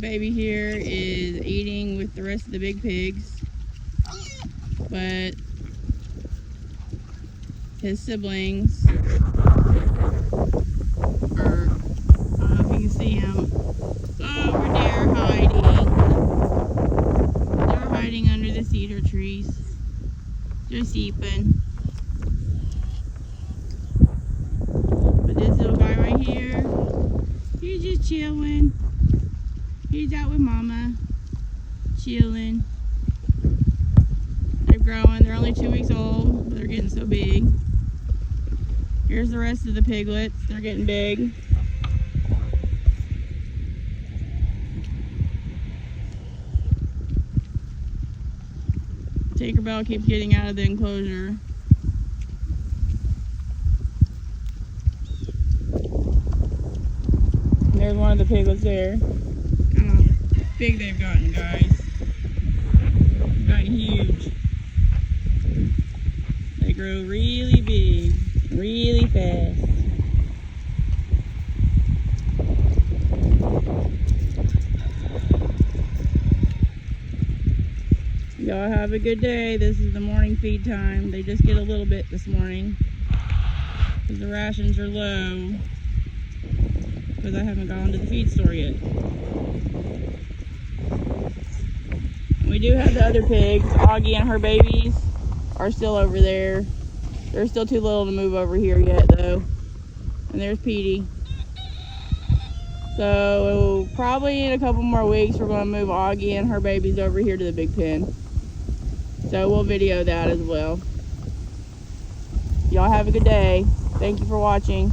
baby here is eating with the rest of the big pigs, but his siblings are, I don't know if you can see them, over there hiding. They're hiding under the cedar trees. They're sleeping. But this little guy right here, he's just chilling. He's out with mama, chilling. They're growing. They're only 2 weeks old, but they're getting so big. Here's the rest of the piglets. They're getting big. Tinkerbell keeps getting out of the enclosure. And there's one of the piglets there. How big they've gotten, guys. They've gotten huge. They grow really big, really fast. Y'all have a good day. This is the morning feed time. They just get a little bit this morning because the rations are low because I haven't gone to the feed store yet. And we do have the other pigs. Augie and her babies are still over there. They're still too little to move over here yet though. And there's Petey. So probably in a couple more weeks we're going to move Augie and her babies over here to the big pen. So we'll video that as well. Y'all have a good day. Thank you for watching.